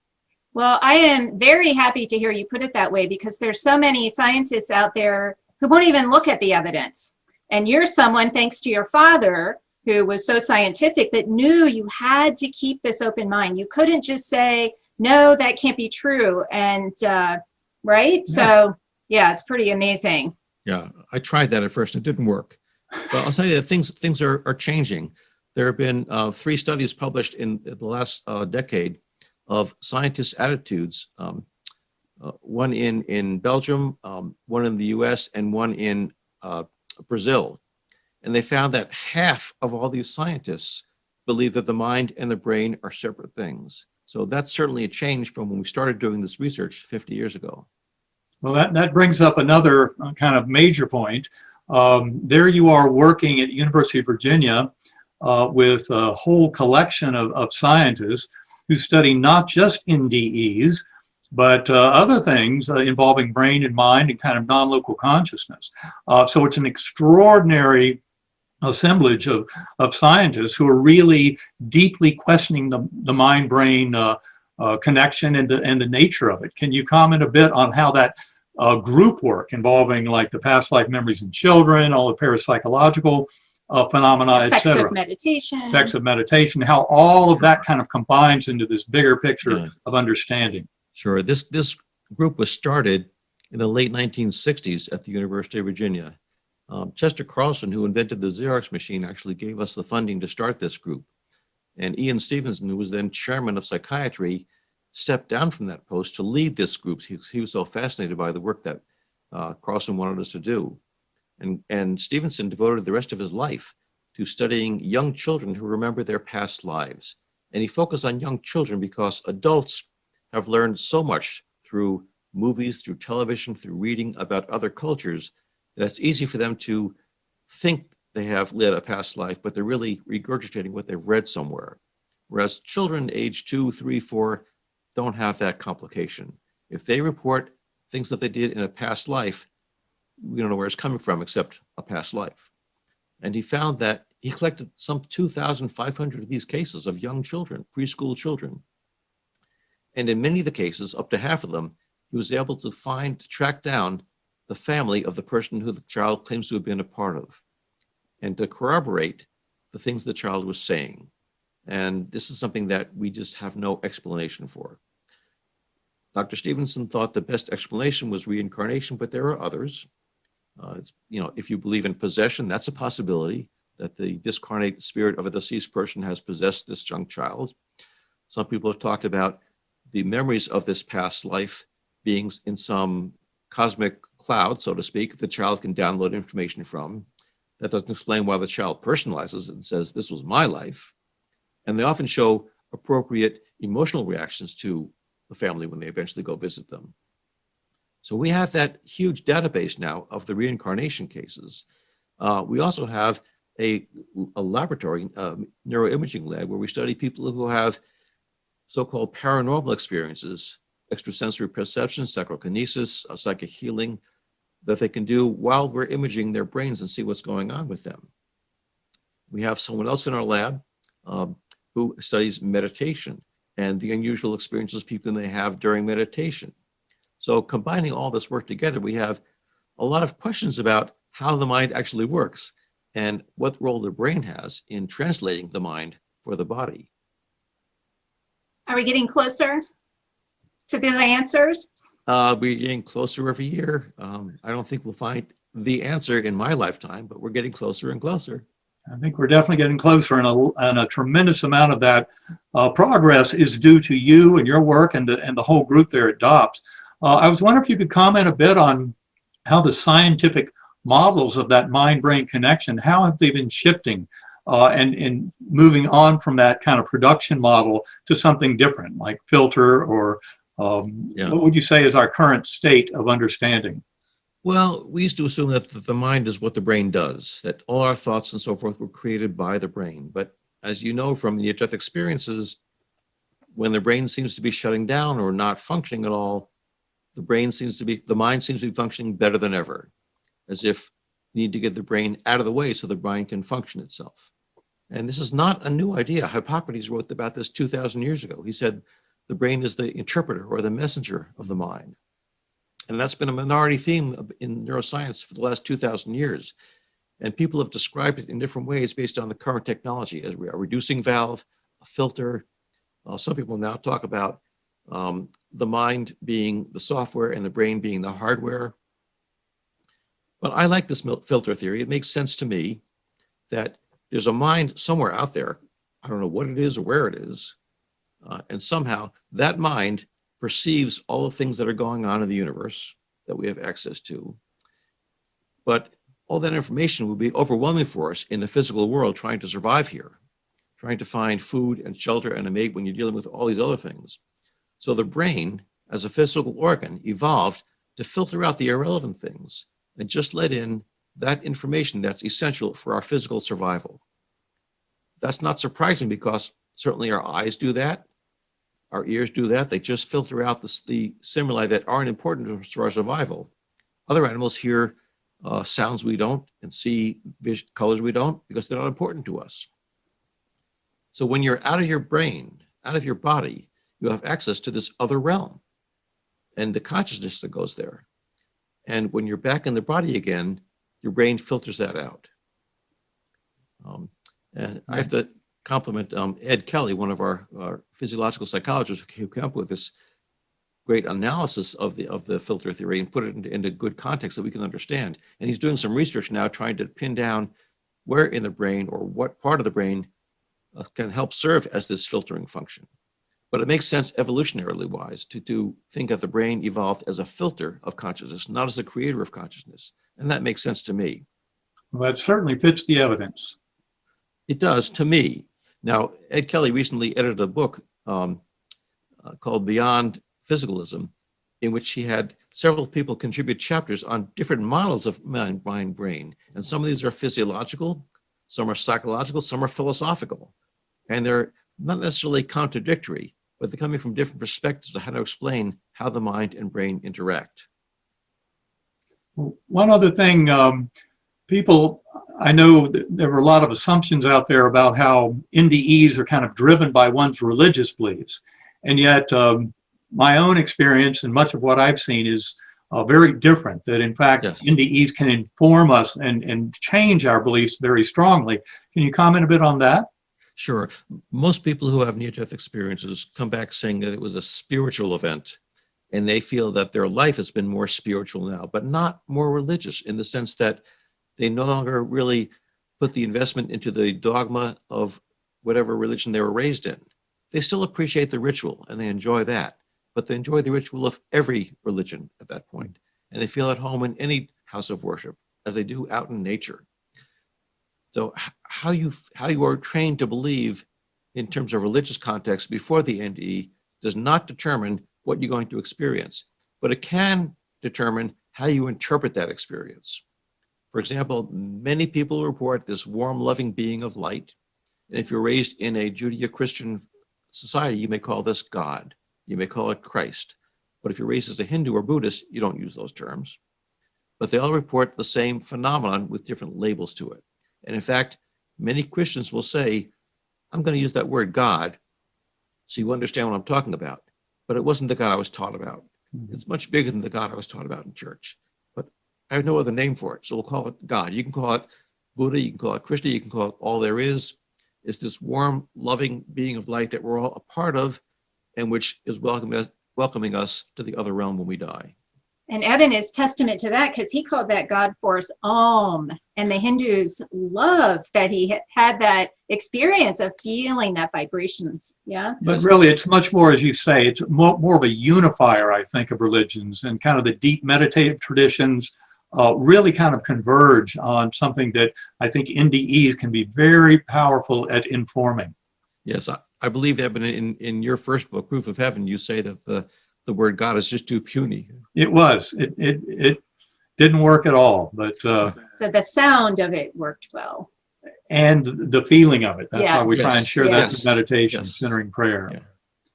Well, I am very happy to hear you put it that way, because there's so many scientists out there who won't even look at the evidence. And you're someone, thanks to your father, who was so scientific, but knew you had to keep this open mind. You couldn't just say, no, that can't be true. And right? Yeah. So yeah, it's pretty amazing. Yeah, I tried that at first. It didn't work. But I'll tell you, things are changing. There have been 3 studies published in the last decade of scientists' attitudes, one in Belgium, one in the US, and one in Brazil. And they found that half of all these scientists believe that the mind and the brain are separate things. So that's certainly a change from when we started doing this research 50 years ago. Well, that brings up another kind of major point. There you are working at University of Virginia with a whole collection of scientists who study not just NDEs, but other things involving brain and mind and kind of non-local consciousness. So it's an extraordinary assemblage of scientists who are really deeply questioning the mind-brain connection and the nature of it. Can you comment a bit on how that group work involving like the past life memories in children, all the parapsychological phenomena, effects et cetera, of meditation, effects of meditation, how all of that kind of combines into this bigger picture of understanding? Sure. This group was started in the late 1960s at the University of Virginia. Chester Carlson, who invented the Xerox machine, actually gave us the funding to start this group. And Ian Stevenson, who was then chairman of psychiatry, stepped down from that post to lead this group. He was so fascinated by the work that Carlson wanted us to do. And Stevenson devoted the rest of his life to studying young children who remember their past lives. And he focused on young children because adults have learned so much through movies, through television, through reading about other cultures, that it's easy for them to think they have led a past life, but they're really regurgitating what they've read somewhere. Whereas children age 2, 3, 4 don't have that complication. If they report things that they did in a past life, we don't know where it's coming from except a past life. And he found that he collected some 2,500 of these cases of young children, preschool children. And in many of the cases, up to half of them, he was able to track down the family of the person who the child claims to have been a part of, and to corroborate the things the child was saying. And this is something that we just have no explanation for. Dr. Stevenson thought the best explanation was reincarnation, but there are others. If you believe in possession, that's a possibility, that the discarnate spirit of a deceased person has possessed this young child. Some people have talked about the memories of this past life being in some cosmic cloud, so to speak, the child can download information from. That doesn't explain why the child personalizes it and says, this was my life. And they often show appropriate emotional reactions to the family when they eventually go visit them. So we have that huge database now of the reincarnation cases. We also have a laboratory, neuroimaging lab, where we study people who have so-called paranormal experiences, extrasensory perception, psychokinesis, psychic healing, that they can do while we're imaging their brains and see what's going on with them. We have someone else in our lab who studies meditation and the unusual experiences people may have during meditation. So combining all this work together, we have a lot of questions about how the mind actually works and what role the brain has in translating the mind for the body. Are we getting closer to the answers? We're getting closer every year. I don't think we'll find the answer in my lifetime, but we're getting closer and closer. I think we're definitely getting closer, and a tremendous amount of that progress is due to you and your work and the whole group there at DOPS. I was wondering if you could comment a bit on how the scientific models of that mind-brain connection, how have they been shifting and moving on from that kind of production model to something different, like filter or what would you say is our current state of understanding? Well, we used to assume that the mind is what the brain does, that all our thoughts and so forth were created by the brain. But as you know from near-death experiences, when the brain seems to be shutting down or not functioning at all, the mind seems to be functioning better than ever, as if you need to get the brain out of the way so the brain can function itself. And this is not a new idea. Hippocrates wrote about this 2,000 years ago. He said the brain is the interpreter or the messenger of the mind. And that's been a minority theme in neuroscience for the last 2,000 years. And people have described it in different ways based on the current technology, as a reducing valve, a filter. Some people now talk about the mind being the software and the brain being the hardware. But I like this filter theory. It makes sense to me that there's a mind somewhere out there. I don't know what it is or where it is. And somehow that mind perceives all the things that are going on in the universe that we have access to. But all that information would be overwhelming for us in the physical world trying to survive here, trying to find food and shelter and a mate when you're dealing with all these other things. So the brain, as a physical organ, evolved to filter out the irrelevant things and just let in that information that's essential for our physical survival. That's not surprising because certainly our eyes do that. Our ears do that. They just filter out the stimuli that aren't important to our survival. Other animals hear sounds we don't and see colors we don't because they're not important to us. So when you're out of your brain, out of your body, you have access to this other realm and the consciousness that goes there. And when you're back in the body again, your brain filters that out. And I have to compliment Ed Kelly, one of our physiological psychologists who came up with this great analysis of the filter theory and put it into good context that we can understand. And he's doing some research now trying to pin down where in the brain or what part of the brain can help serve as this filtering function. But it makes sense evolutionarily wise to think of the brain evolved as a filter of consciousness, not as a creator of consciousness. And that makes sense to me. Well, that certainly fits the evidence. It does to me. Now, Ed Kelly recently edited a book called Beyond Physicalism, in which he had several people contribute chapters on different models of mind, brain. And some of these are physiological, some are psychological, some are philosophical. And they're not necessarily contradictory, but they're coming from different perspectives of how to explain how the mind and brain interact. One other thing, people, I know there were a lot of assumptions out there about how NDEs are kind of driven by one's religious beliefs. And yet my own experience and much of what I've seen is very different, that in fact, Yes. NDEs can inform us and change our beliefs very strongly. Can you comment a bit on that? Sure. Most people who have near-death experiences come back saying that it was a spiritual event, and they feel that their life has been more spiritual now, but not more religious, in the sense that they no longer really put the investment into the dogma of whatever religion they were raised in. They still appreciate the ritual and they enjoy that, but they enjoy the ritual of every religion at that point. And they feel at home in any house of worship, as they do out in nature. So how you are trained to believe in terms of religious context before the NDE does not determine what you're going to experience, but it can determine how you interpret that experience. For example, many people report this warm, loving being of light. And if you're raised in a Judeo-Christian society, you may call this God. You may call it Christ. But if you're raised as a Hindu or Buddhist, you don't use those terms. But they all report the same phenomenon with different labels to it. And in fact, many Christians will say, I'm going to use that word God so you understand what I'm talking about. But it wasn't the God I was taught about. It's much bigger than the God I was taught about in church. But I have no other name for it, so we'll call it God. You can call it Buddha, you can call it Krishna, you can call it all there is. It's this warm, loving being of light that we're all a part of, and which is welcoming us to the other realm when we die. And Eben is testament to that, because he called that God force Om. And the Hindus love that he had that experience of feeling that vibrations. Yeah. But really, it's much more, as you say, it's more of a unifier, I think, of religions, and kind of the deep meditative traditions really kind of converge on something that I think NDEs can be very powerful at informing. Yes, I believe, Eben, in your first book, Proof of Heaven, you say that the word God is just too puny. It was. It didn't work at all, but so the sound of it worked well. And the feeling of it. That's why we try and share that Yes. in meditation, Yes. centering prayer,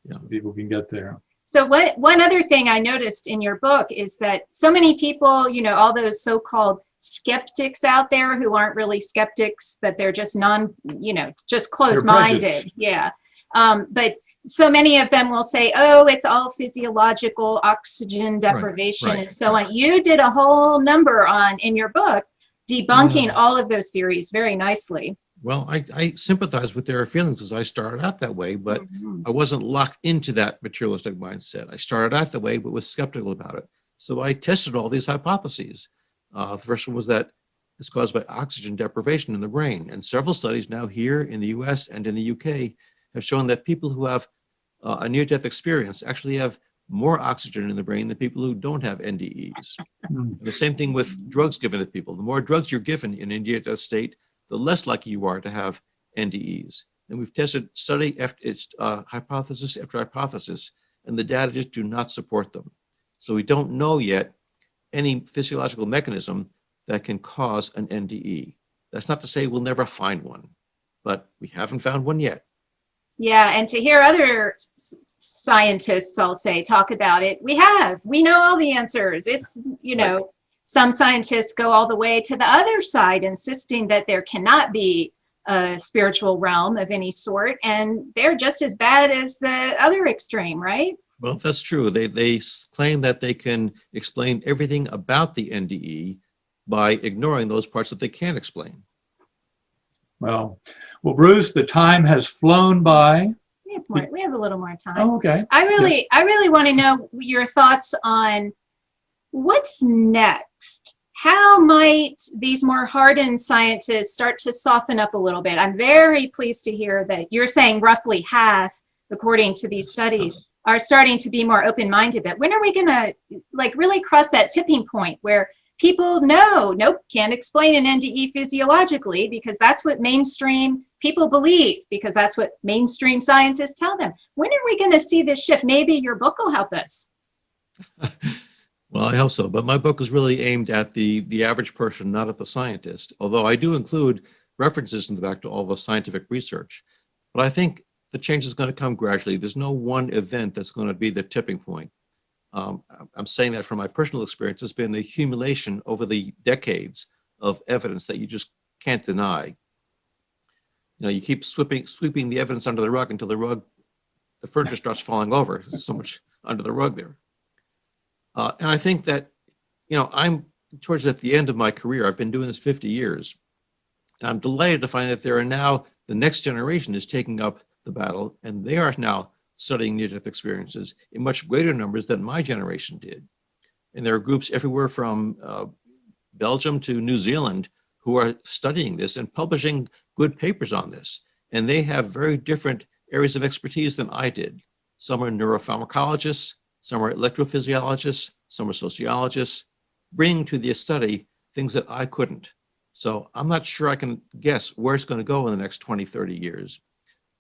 Yeah. so people can get there. So one other thing I noticed in your book is that so many people, you know, all those so-called skeptics out there who aren't really skeptics, but they're just just closed-minded. Yeah. But so many of them will say, oh, it's all physiological, oxygen deprivation, right, and so on. You did a whole number in your book debunking all of those theories very nicely. Well, I sympathize with their feelings because I started out that way, but I wasn't locked into that materialistic mindset. I started out that way, but was skeptical about it. So I tested all these hypotheses. The first one was that it's caused by oxygen deprivation in the brain. And several studies now here in the US and in the UK have shown that people who have a near-death experience actually have more oxygen in the brain than people who don't have NDEs. The same thing with drugs given to people. The more drugs you're given in a near-death state, the less likely you are to have NDEs. And we've tested study after hypothesis after hypothesis, and the data just do not support them. So we don't know yet any physiological mechanism that can cause an NDE. That's not to say we'll never find one, but we haven't found one yet. Yeah, and to hear other scientists, I'll say, talk about it, we know all the answers. It's, some scientists go all the way to the other side, insisting that there cannot be a spiritual realm of any sort, and they're just as bad as the other extreme, right? Well, that's true. They claim that they can explain everything about the NDE by ignoring those parts that they can't explain. Well, Bruce, the time has flown by. We have a little more time. Oh, okay. I really want to know your thoughts on what's next. How might these more hardened scientists start to soften up a little bit? I'm very pleased to hear that you're saying roughly half, according to these studies, are starting to be more open-minded. But when are we going to like really cross that tipping point where people know, nope, can't explain an NDE physiologically because that's what mainstream people believe, because that's what mainstream scientists tell them. When are we going to see this shift? Maybe your book will help us. Well, I hope so. But my book is really aimed at the average person, not at the scientist, although I do include references in the back to all the scientific research. But I think the change is going to come gradually. There's no one event that's going to be the tipping point. I'm saying that from my personal experience. It's been the accumulation over the decades of evidence that you just can't deny. You know, you keep sweeping the evidence under the rug until the furniture starts falling over. There's so much under the rug there. And I think that, you know, I'm towards at the end of my career. I've been doing this 50 years. And I'm delighted to find that there are now, the next generation is taking up the battle, and they are now studying near-death experiences in much greater numbers than my generation did. And there are groups everywhere from Belgium to New Zealand who are studying this and publishing good papers on this. And they have very different areas of expertise than I did. Some are neuropharmacologists, some are electrophysiologists, some are sociologists, bringing to the study things that I couldn't. So I'm not sure I can guess where it's going to go in the next 20, 30 years.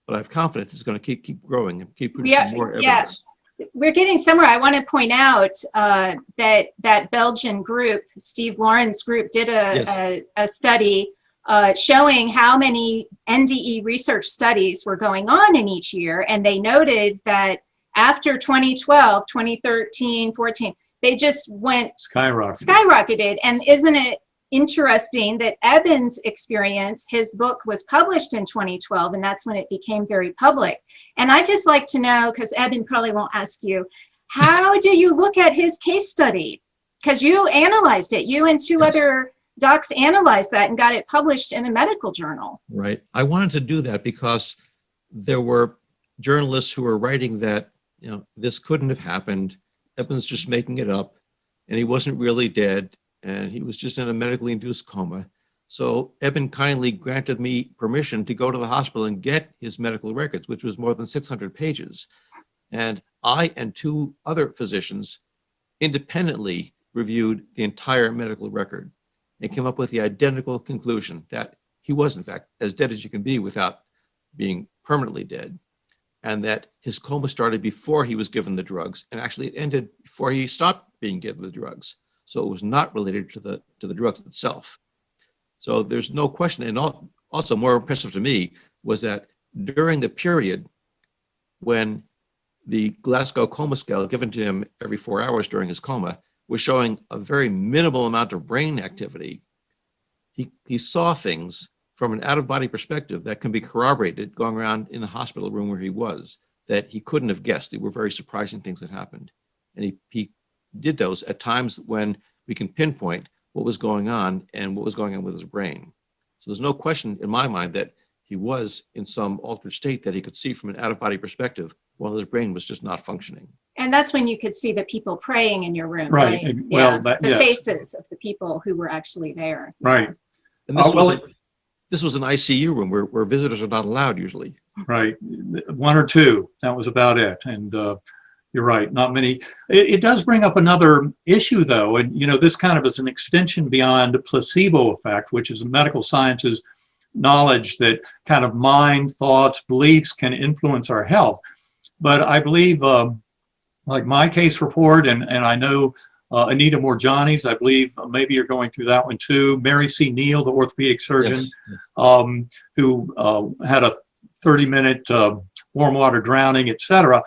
But I have confidence it's going to keep growing and keep producing more evidence. Yeah. We're getting somewhere. I want to point out that Belgian group, Steve Lauren's group, did a study showing how many NDE research studies were going on in each year. And they noted that after 2012, 2013, 14, they just went skyrocketed. And isn't it interesting that Eben's experience, his book was published in 2012, and that's when it became very public. And I just like to know, because Eben probably won't ask you, how do you look at his case study? Because you analyzed it. You and two other docs analyzed that and got it published in a medical journal. Right. I wanted to do that because there were journalists who were writing that, you know, this couldn't have happened. Eben's just making it up, and he wasn't really dead, and he was just in a medically induced coma. So Eben kindly granted me permission to go to the hospital and get his medical records, which was more than 600 pages. And I and two other physicians independently reviewed the entire medical record and came up with the identical conclusion that he was, in fact, as dead as you can be without being permanently dead, and that his coma started before he was given the drugs, and actually it ended before he stopped being given the drugs. So it was not related to the drugs itself. So there's no question. And also more impressive to me was that during the period when the Glasgow Coma Scale given to him every 4 hours during his coma was showing a very minimal amount of brain activity, he saw things from an out-of-body perspective that can be corroborated going around in the hospital room where he was, that he couldn't have guessed. They were very surprising things that happened. And he did those at times when we can pinpoint what was going on and what was going on with his brain. So there's no question in my mind that he was in some altered state that he could see from an out-of-body perspective while his brain was just not functioning. And that's when you could see the people praying in your room, right? Well, the faces of the people who were actually there. Right. And this was an ICU room where visitors are not allowed usually. Right. One or two, that was about it. And you're right, not many. It does bring up another issue, though, and you know, this kind of is an extension beyond placebo effect, which is medical science's knowledge that kind of mind, thoughts, beliefs can influence our health. But I believe, like my case report, and I know Anita Morjani's, I believe maybe you're going through that one too. Mary C. Neal, the orthopedic surgeon, who had a 30-minute warm water drowning, etc.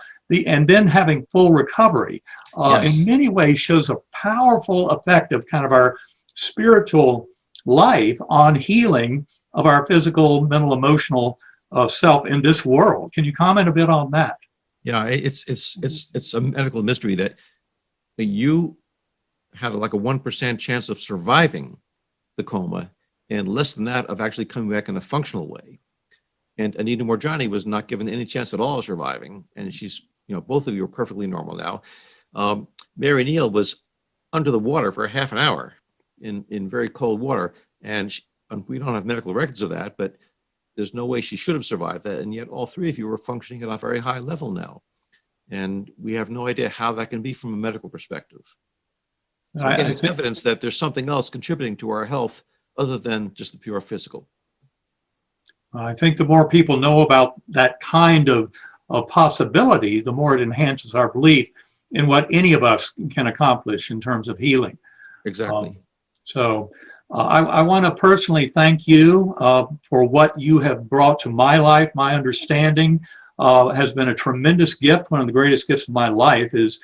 And then having full recovery in many ways shows a powerful effect of kind of our spiritual life on healing of our physical, mental, emotional self in this world. Can you comment a bit on that? Yeah, it's a medical mystery that you had like a 1% chance of surviving the coma and less than that of actually coming back in a functional way. And Anita Morjani was not given any chance at all of surviving. And she's, both of you are perfectly normal now. Mary Neal was under the water for half an hour in very cold water. And we don't have medical records of that, but there's no way she should have survived that. And yet all three of you are functioning at a very high level now. And we have no idea how that can be from a medical perspective. So again, it's evidence that there's something else contributing to our health other than just the pure physical. I think the more people know about that kind of possibility, the more it enhances our belief in what any of us can accomplish in terms of healing. Exactly. I want to personally thank you for what you have brought to my life. My understanding has been a tremendous gift. One of the greatest gifts of my life is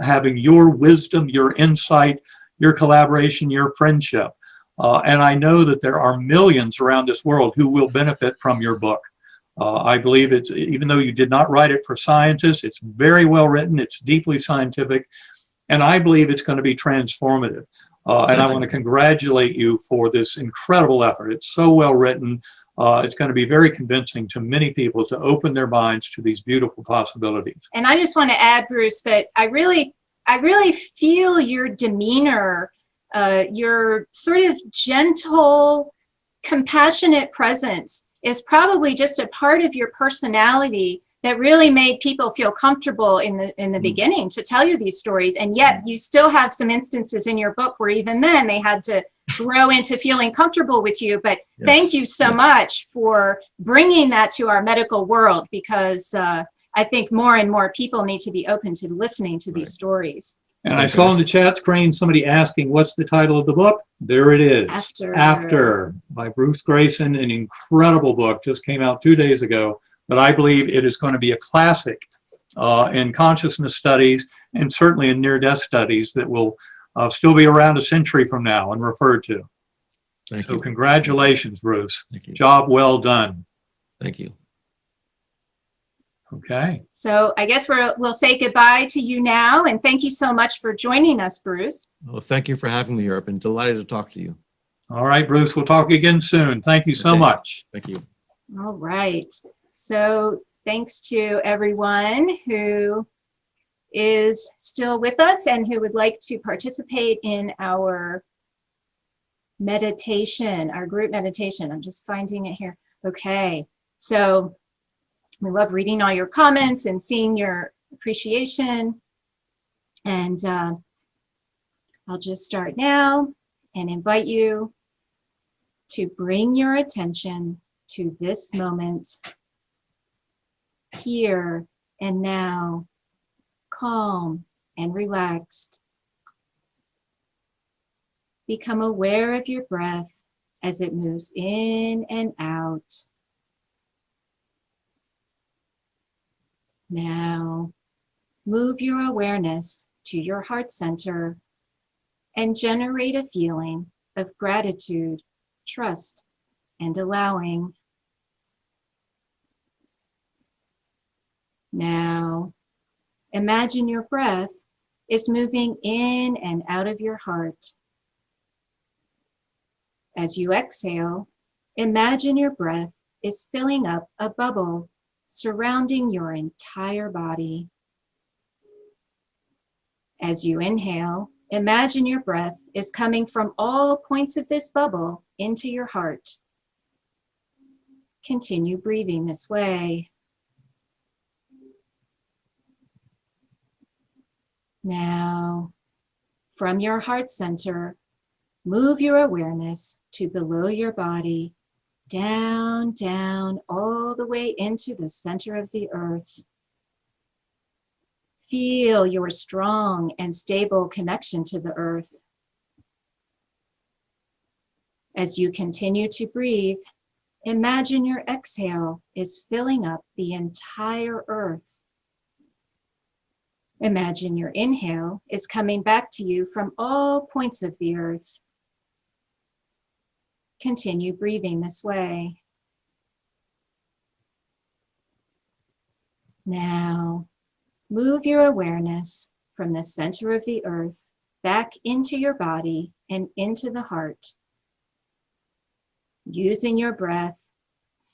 having your wisdom, your insight, your collaboration, your friendship. And I know that there are millions around this world who will benefit from your book. I believe it's, even though you did not write it for scientists, it's very well written, it's deeply scientific, and I believe it's going to be transformative. And I want to congratulate you for this incredible effort. It's so well written. It's going to be very convincing to many people to open their minds to these beautiful possibilities. And I just want to add, Bruce, that I really feel your demeanor, your sort of gentle, compassionate presence is probably just a part of your personality that really made people feel comfortable in the beginning to tell you these stories. And yet you still have some instances in your book where even then they had to grow into feeling comfortable with you. But thank you so much for bringing that to our medical world, because I think more and more people need to be open to listening to these stories. And I saw in the chat screen somebody asking, what's the title of the book? There it is. After by Bruce Greyson, an incredible book, just came out 2 days ago. But I believe it is going to be a classic in consciousness studies and certainly in near-death studies that will still be around a century from now and referred to. Thank you. Congratulations, Bruce. Thank you. Job well done. Thank you. Okay. So I guess we'll say goodbye to you now, and thank you so much for joining us, Bruce. Well, thank you for having me here. I've been delighted to talk to you. All right, Bruce, we'll talk again soon. Thank you so much. Thank you. All right. So thanks to everyone who is still with us and who would like to participate in our meditation, our group meditation. I'm just finding it here. Okay. So we love reading all your comments and seeing your appreciation. And I'll just start now and invite you to bring your attention to this moment, here and now, calm and relaxed. Become aware of your breath as it moves in and out. Now, move your awareness to your heart center and generate a feeling of gratitude, trust, and allowing. Now, imagine your breath is moving in and out of your heart. As you exhale, imagine your breath is filling up a bubble surrounding your entire body. As you inhale, imagine your breath is coming from all points of this bubble into your heart. Continue breathing this way. Now, from your heart center, move your awareness to below your body, down, down, all the way into the center of the earth. Feel your strong and stable connection to the earth. As you continue to breathe, imagine your exhale is filling up the entire earth. Imagine your inhale is coming back to you from all points of the earth. Continue breathing this way. Now, move your awareness from the center of the earth back into your body and into the heart. Using your breath,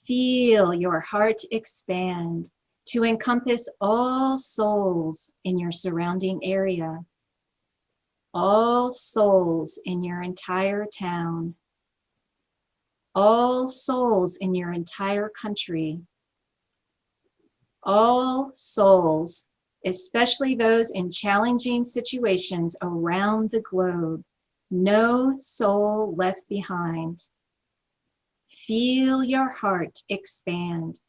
Feel your heart expand to encompass all souls in your surrounding area, all souls in your entire town, all souls in your entire country, all souls, especially those in challenging situations around the globe. No soul left behind. Feel your heart expand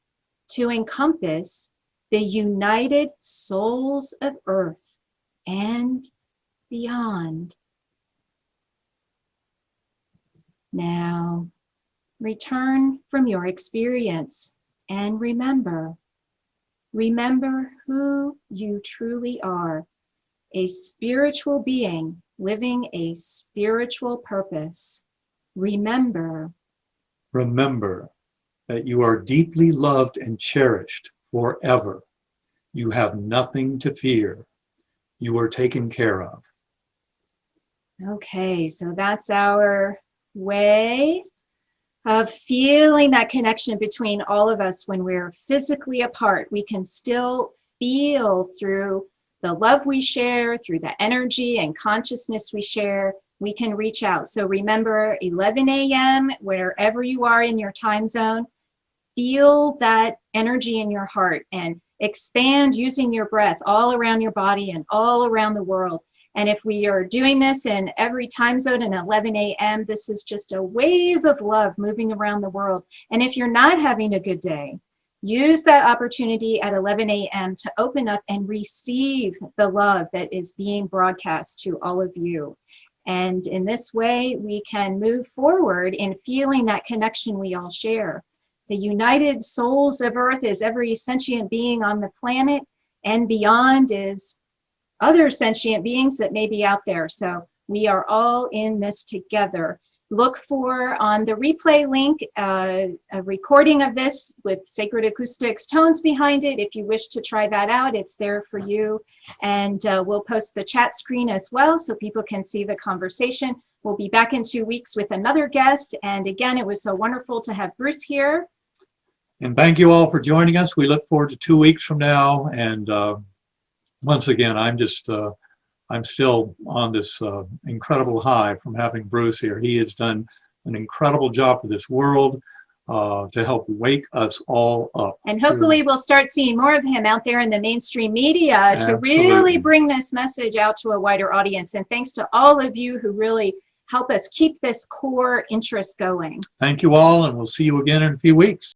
to encompass the united souls of Earth and beyond. Now, return from your experience and remember who you truly are, a spiritual being living a spiritual purpose. Remember that you are deeply loved and cherished forever. You have nothing to fear. You are taken care of. Okay, so that's our way of feeling that connection between all of us. When we're physically apart, we can still feel through the love we share, through the energy and consciousness we share, we can reach out. So remember, 11 a.m., wherever you are in your time zone, feel that energy in your heart and expand using your breath all around your body and all around the world. And if we are doing this in every time zone at 11 a.m., this is just a wave of love moving around the world. And if you're not having a good day, use that opportunity at 11 a.m. to open up and receive the love that is being broadcast to all of you. And in this way, we can move forward in feeling that connection we all share. The united souls of Earth is every sentient being on the planet, and beyond is other sentient beings that may be out there. So we are all in this together. Look for on the replay link a recording of this with sacred acoustics tones behind it. If you wish to try that out, it's there for you. And we'll post the chat screen as well so people can see the conversation. We'll be back in 2 weeks with another guest. And again, it was so wonderful to have Bruce here. And thank you all for joining us. We look forward to 2 weeks from now. And once again, I'm still on this incredible high from having Bruce here. He has done an incredible job for this world to help wake us all up. And hopefully we'll start seeing more of him out there in the mainstream media to really bring this message out to a wider audience. And thanks to all of you who really help us keep this core interest going. Thank you all, and we'll see you again in a few weeks.